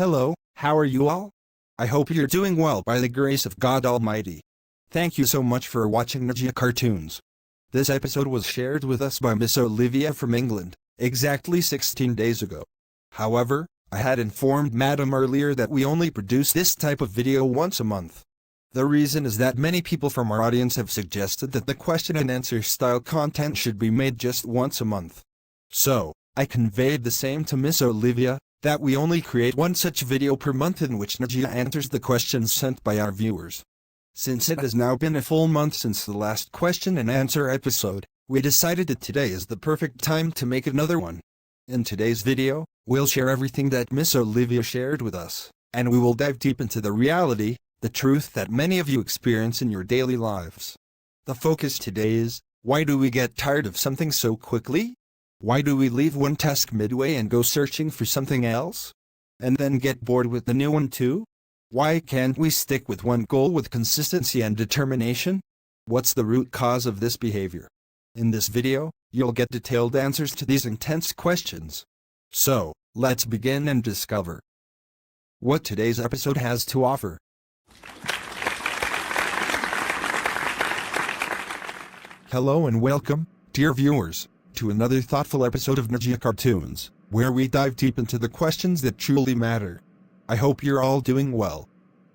Hello, how are you all? I hope you're doing well by the grace of God Almighty. Thank you so much for watching Najia Cartoons. This episode was shared with us by Miss Olivia from England, exactly 16 days ago. However, I had informed Madam earlier that we only produce this type of video once a month. The reason is that many people from our audience have suggested that the question and answer style content should be made just once a month. So, I conveyed the same to Miss Olivia, that we only create one such video per month in which Najia answers the questions sent by our viewers. Since it has now been a full month since the last question and answer episode, we decided that today is the perfect time to make another one. In today's video, we'll share everything that Miss Olivia shared with us, and we will dive deep into the reality, the truth that many of you experience in your daily lives. The focus today is, why do we get tired of something so quickly? Why do we leave one task midway and go searching for something else? And then get bored with the new one too? Why can't we stick with one goal with consistency and determination? What's the root cause of this behavior? In this video, you'll get detailed answers to these intense questions. So, let's begin and discover what today's episode has to offer. Hello and welcome, dear viewers, to another thoughtful episode of Najia Cartoons, where we dive deep into the questions that truly matter. I hope you're all doing well.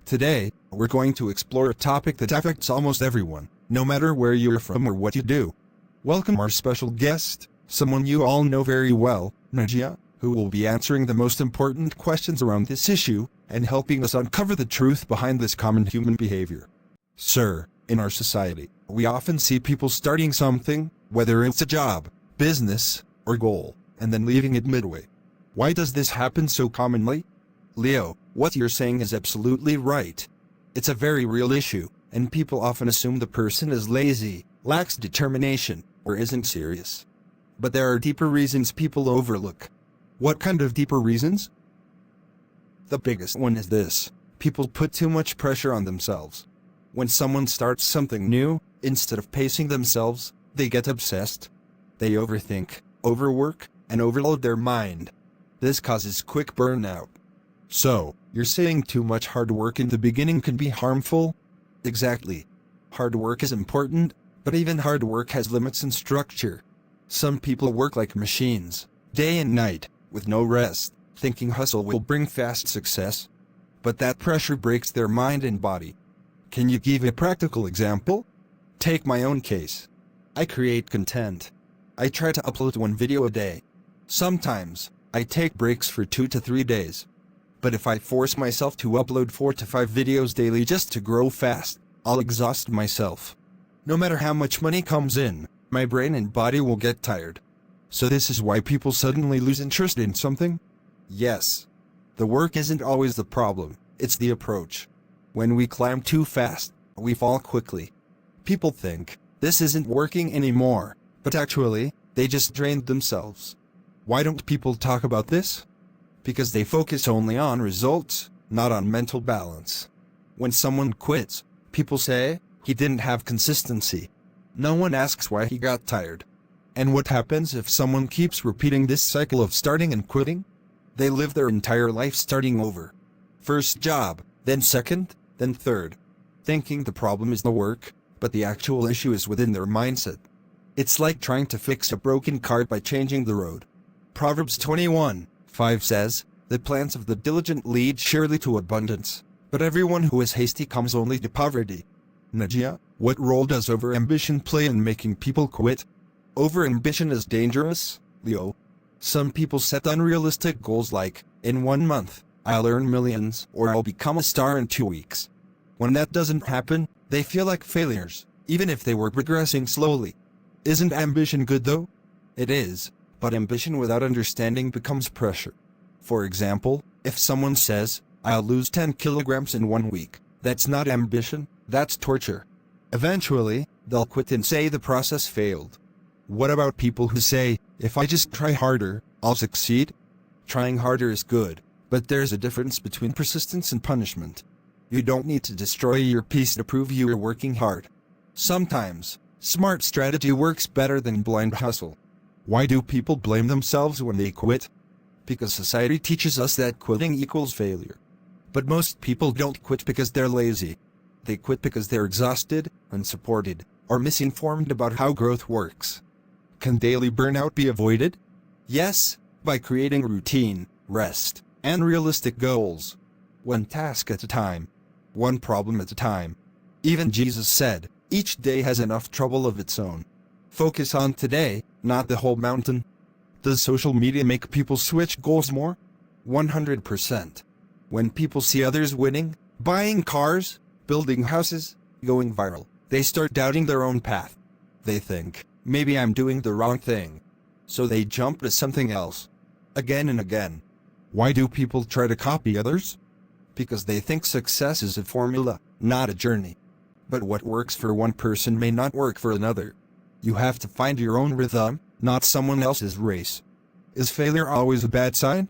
Today, we're going to explore a topic that affects almost everyone, no matter where you're from or what you do. Welcome our special guest, someone you all know very well, Najia, who will be answering the most important questions around this issue, and helping us uncover the truth behind this common human behavior. Sir, in our society, we often see people starting something, whether it's a job, business, or goal, and then leaving it midway. Why does this happen so commonly? Leo, what you're saying is absolutely right. It's a very real issue, and people often assume the person is lazy, lacks determination, or isn't serious. But there are deeper reasons people overlook. What kind of deeper reasons? The biggest one is this: people put too much pressure on themselves. When someone starts something new, instead of pacing themselves, they get obsessed. They overthink, overwork, and overload their mind. This causes quick burnout. So, you're saying too much hard work in the beginning can be harmful? Exactly. Hard work is important, but even hard work has limits and structure. Some people work like machines, day and night, with no rest, thinking hustle will bring fast success. But that pressure breaks their mind and body. Can you give a practical example? Take my own case. I create content. I try to upload one video a day. Sometimes, I take breaks for 2 to 3 days. But if I force myself to upload 4 to 5 videos daily just to grow fast, I'll exhaust myself. No matter how much money comes in, my brain and body will get tired. So this is why people suddenly lose interest in something? Yes. The work isn't always the problem, it's the approach. When we climb too fast, we fall quickly. People think, this isn't working anymore, but actually, they just drained themselves. Why don't people talk about this? Because they focus only on results, not on mental balance. When someone quits, people say, he didn't have consistency. No one asks why he got tired. And what happens if someone keeps repeating this cycle of starting and quitting? They live their entire life starting over. First job, then second, then third. Thinking the problem is the work, but the actual issue is within their mindset. It's like trying to fix a broken car by changing the road. Proverbs 21:5 says, "The plans of the diligent lead surely to abundance, but everyone who is hasty comes only to poverty." Najia, what role does overambition play in making people quit? Overambition is dangerous, Leo. Some people set unrealistic goals like, in 1 month, I'll earn millions or I'll become a star in 2 weeks. When that doesn't happen, they feel like failures, even if they were progressing slowly. Isn't ambition good though? It is, but ambition without understanding becomes pressure. For example, if someone says, I'll lose 10 kilograms in 1 week, that's not ambition, that's torture. Eventually, they'll quit and say the process failed. What about people who say, if I just try harder, I'll succeed? Trying harder is good, but there's a difference between persistence and punishment. You don't need to destroy your peace to prove you are working hard. Sometimes, smart strategy works better than blind hustle. Why do people blame themselves when they quit? Because society teaches us that quitting equals failure. But most people don't quit because they're lazy. They quit because they're exhausted, unsupported, or misinformed about how growth works. Can daily burnout be avoided? Yes, by creating routine, rest, and realistic goals. One task at a time. One problem at a time. Even Jesus said, each day has enough trouble of its own. Focus on today, not the whole mountain. Does social media make people switch goals more? 100%. When people see others winning, buying cars, building houses, going viral, they start doubting their own path. They think, maybe I'm doing the wrong thing. So they jump to something else. Again and again. Why do people try to copy others? Because they think success is a formula, not a journey. But what works for one person may not work for another. You have to find your own rhythm, not someone else's race. Is failure always a bad sign?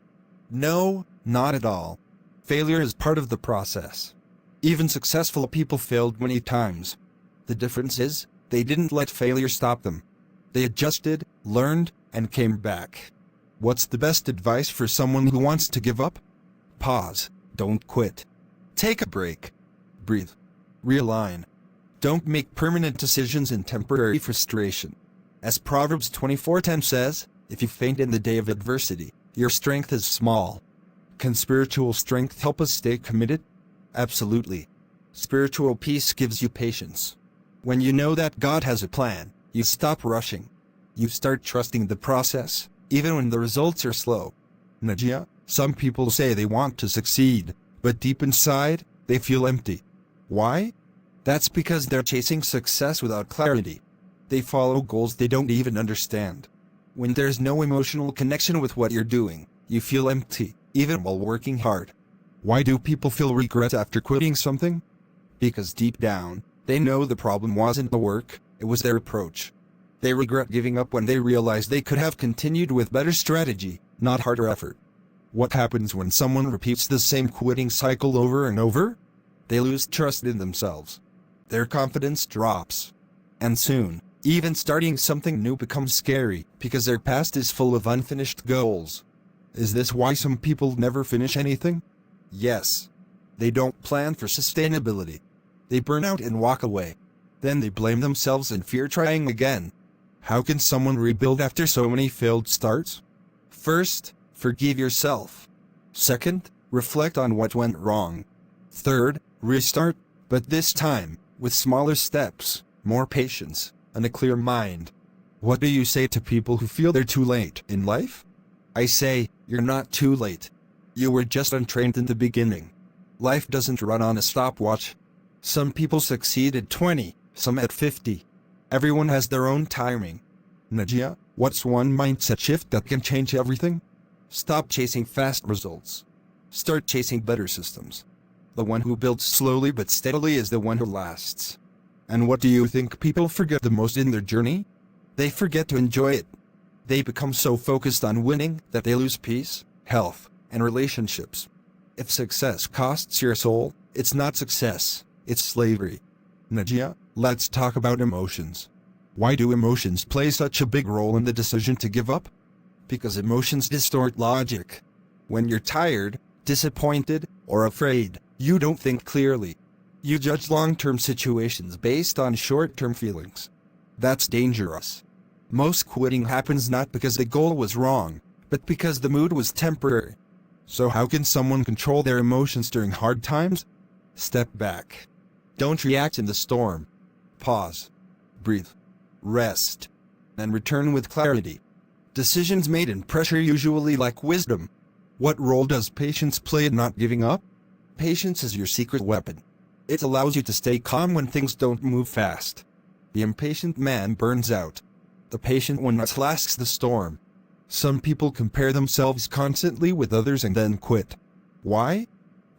No, not at all. Failure is part of the process. Even successful people failed many times. The difference is, they didn't let failure stop them. They adjusted, learned, and came back. What's the best advice for someone who wants to give up? Pause. Don't quit. Take a break. Breathe. Realign. Don't make permanent decisions in temporary frustration. As Proverbs 24:10 says, if you faint in the day of adversity, your strength is small. Can spiritual strength help us stay committed? Absolutely. Spiritual peace gives you patience. When you know that God has a plan, you stop rushing. You start trusting the process, even when the results are slow. Najia, some people say they want to succeed, but deep inside, they feel empty. Why? That's because they're chasing success without clarity. They follow goals they don't even understand. When there's no emotional connection with what you're doing, you feel empty, even while working hard. Why do people feel regret after quitting something? Because deep down, they know the problem wasn't the work, it was their approach. They regret giving up when they realize they could have continued with better strategy, not harder effort. What happens when someone repeats the same quitting cycle over and over? They lose trust in themselves. Their confidence drops. And soon, even starting something new becomes scary because their past is full of unfinished goals. Is this why some people never finish anything? Yes. They don't plan for sustainability. They burn out and walk away. Then they blame themselves and fear trying again. How can someone rebuild after so many failed starts? First, forgive yourself. Second, reflect on what went wrong. Third, restart, but this time, with smaller steps, more patience, and a clear mind. What do you say to people who feel they're too late in life? I say, you're not too late. You were just untrained in the beginning. Life doesn't run on a stopwatch. Some people succeed at 20, some at 50. Everyone has their own timing. Najia, what's one mindset shift that can change everything? Stop chasing fast results. Start chasing better systems. The one who builds slowly but steadily is the one who lasts. And what do you think people forget the most in their journey? They forget to enjoy it. They become so focused on winning that they lose peace, health, and relationships. If success costs your soul, it's not success, it's slavery. Najia, let's talk about emotions. Why do emotions play such a big role in the decision to give up? Because emotions distort logic. When you're tired, disappointed, or afraid, you don't think clearly. You judge long-term situations based on short-term feelings. That's dangerous. Most quitting happens not because the goal was wrong, but because the mood was temporary. So how can someone control their emotions during hard times? Step back. Don't react in the storm. Pause. Breathe. Rest. And return with clarity. Decisions made in pressure usually lack wisdom. What role does patience play in not giving up? Patience is your secret weapon. It allows you to stay calm when things don't move fast. The impatient man burns out. The patient one outlasts the storm. Some people compare themselves constantly with others and then quit. Why?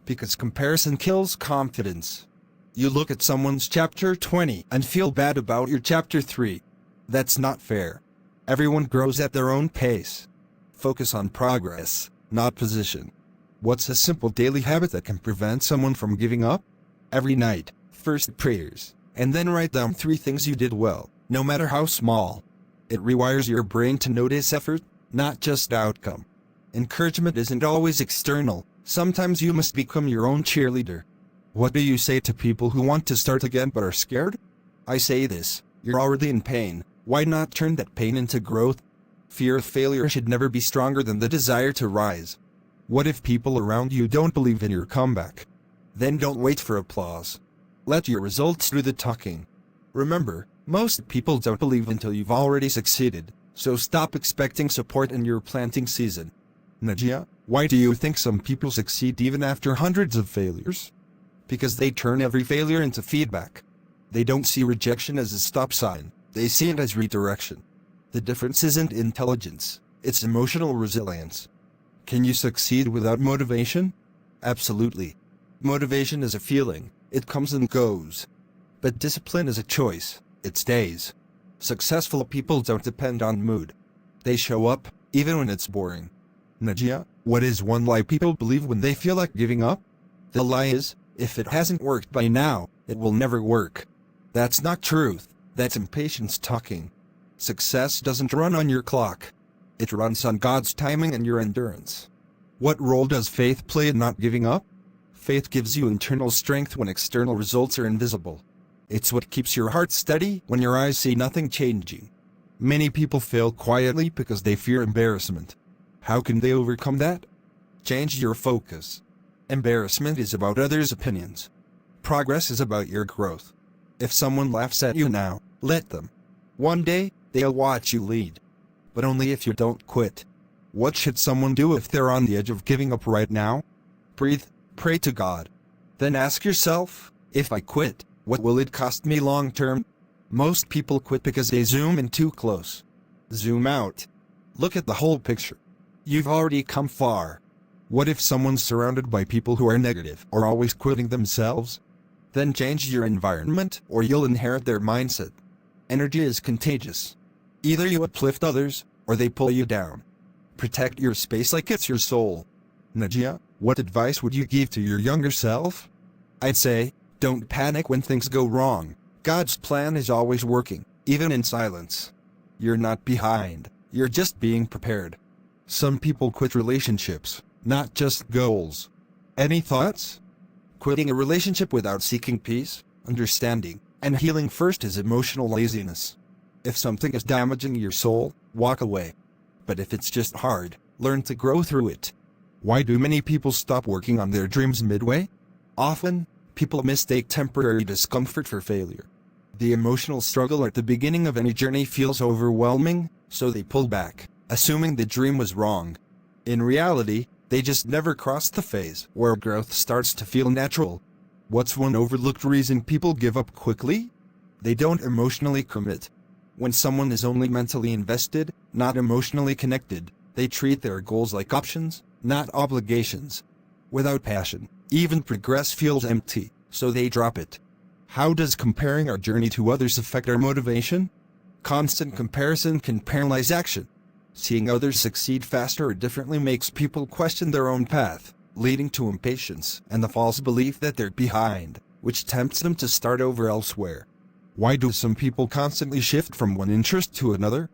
Because comparison kills confidence. You look at someone's chapter 20 and feel bad about your chapter 3. That's not fair. Everyone grows at their own pace. Focus on progress, not position. What's a simple daily habit that can prevent someone from giving up? Every night, first prayers, and then write down 3 things you did well, no matter how small. It rewires your brain to notice effort, not just outcome. Encouragement isn't always external. Sometimes you must become your own cheerleader. What do you say to people who want to start again but are scared? I say this: you're already in pain. Why not turn that pain into growth? Fear of failure should never be stronger than the desire to rise. What if people around you don't believe in your comeback? Then don't wait for applause. Let your results do the talking. Remember, most people don't believe until you've already succeeded, so stop expecting support in your planting season. Najia, why do you think some people succeed even after hundreds of failures? Because they turn every failure into feedback. They don't see rejection as a stop sign, they see it as redirection. The difference isn't intelligence, it's emotional resilience. Can you succeed without motivation? Absolutely. Motivation is a feeling, it comes and goes. But discipline is a choice, it stays. Successful people don't depend on mood. They show up, even when it's boring. Najia, what is one lie people believe when they feel like giving up? The lie is, if it hasn't worked by now, it will never work. That's not truth, that's impatience talking. Success doesn't run on your clock. It runs on God's timing and your endurance. What role does faith play in not giving up? Faith gives you internal strength when external results are invisible. It's what keeps your heart steady when your eyes see nothing changing. Many people fail quietly because they fear embarrassment. How can they overcome that? Change your focus. Embarrassment is about others' opinions. Progress is about your growth. If someone laughs at you now, let them. One day, they'll watch you lead. But only if you don't quit. What should someone do if they're on the edge of giving up right now? Breathe, pray to God. Then ask yourself, if I quit, what will it cost me long term? Most people quit because they zoom in too close. Zoom out. Look at the whole picture. You've already come far. What if someone's surrounded by people who are negative or always quitting themselves? Then change your environment or you'll inherit their mindset. Energy is contagious. Either you uplift others, or they pull you down. Protect your space like it's your soul. Najia, what advice would you give to your younger self? I'd say, don't panic when things go wrong. God's plan is always working, even in silence. You're not behind, you're just being prepared. Some people quit relationships, not just goals. Any thoughts? Quitting a relationship without seeking peace, understanding, and healing first is emotional laziness. If something is damaging your soul, walk away. But if it's just hard, learn to grow through it. Why do many people stop working on their dreams midway? Often, people mistake temporary discomfort for failure. The emotional struggle at the beginning of any journey feels overwhelming, so they pull back, assuming the dream was wrong. In reality, they just never crossed the phase where growth starts to feel natural. What's one overlooked reason people give up quickly? They don't emotionally commit. When someone is only mentally invested, not emotionally connected, they treat their goals like options, not obligations. Without passion, even progress feels empty, so they drop it. How does comparing our journey to others affect our motivation? Constant comparison can paralyze action. Seeing others succeed faster or differently makes people question their own path, leading to impatience and the false belief that they're behind, which tempts them to start over elsewhere. Why do some people constantly shift from one interest to another?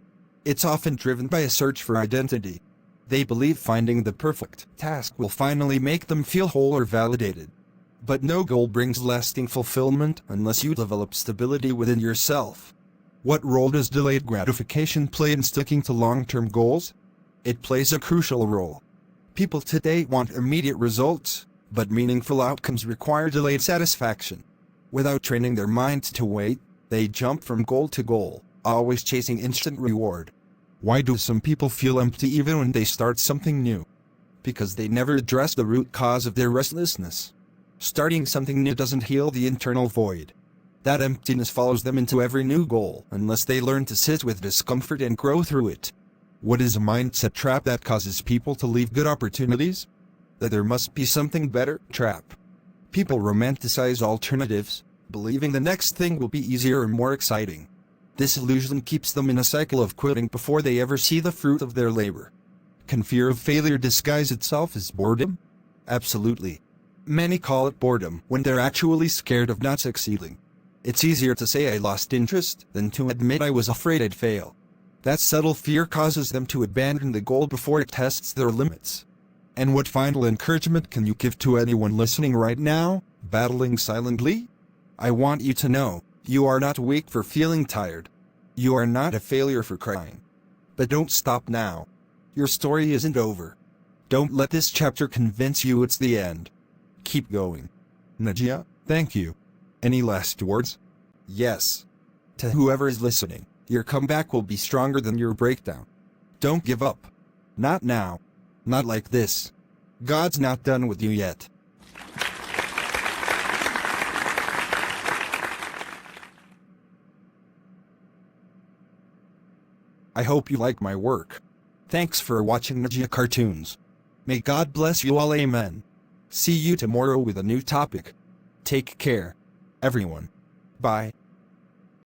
It's often driven by a search for identity. They believe finding the perfect task will finally make them feel whole or validated. But no goal brings lasting fulfillment unless you develop stability within yourself. What role does delayed gratification play in sticking to long-term goals? It plays a crucial role. People today want immediate results, but meaningful outcomes require delayed satisfaction. Without training their minds to wait, they jump from goal to goal, always chasing instant reward. Why do some people feel empty even when they start something new? Because they never address the root cause of their restlessness. Starting something new doesn't heal the internal void. That emptiness follows them into every new goal unless they learn to sit with discomfort and grow through it. What is a mindset trap that causes people to leave good opportunities? That there must be something better trap. People romanticize alternatives, believing the next thing will be easier or more exciting. This illusion keeps them in a cycle of quitting before they ever see the fruit of their labor. Can fear of failure disguise itself as boredom? Absolutely. Many call it boredom when they're actually scared of not succeeding. It's easier to say I lost interest than to admit I was afraid I'd fail. That subtle fear causes them to abandon the goal before it tests their limits. And what final encouragement can you give to anyone listening right now, battling silently? I want you to know, you are not weak for feeling tired. You are not a failure for crying. But don't stop now. Your story isn't over. Don't let this chapter convince you it's the end. Keep going. Najia, thank you. Any last words? Yes. To whoever is listening, your comeback will be stronger than your breakdown. Don't give up. Not now. Not like this. God's not done with you yet. I hope you like my work. Thanks for watching Najia Cartoons. May God bless you all, amen. See you tomorrow with a new topic. Take care, everyone. Bye.